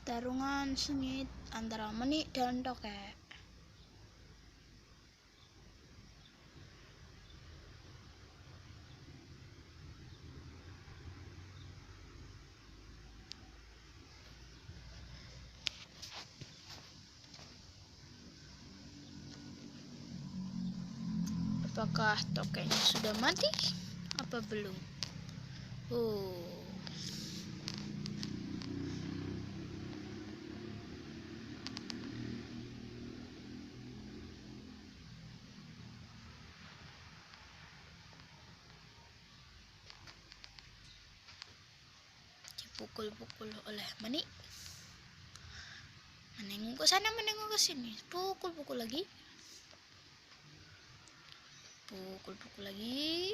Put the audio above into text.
Pertarungan sengit antara Menik dan Tokek. Apakah Tokeknya sudah mati? Apa belum? Dipukul-pukul oleh Menik. Menengok ke sana, menengok ke sini. Pukul-pukul lagi. Pukul-pukul lagi.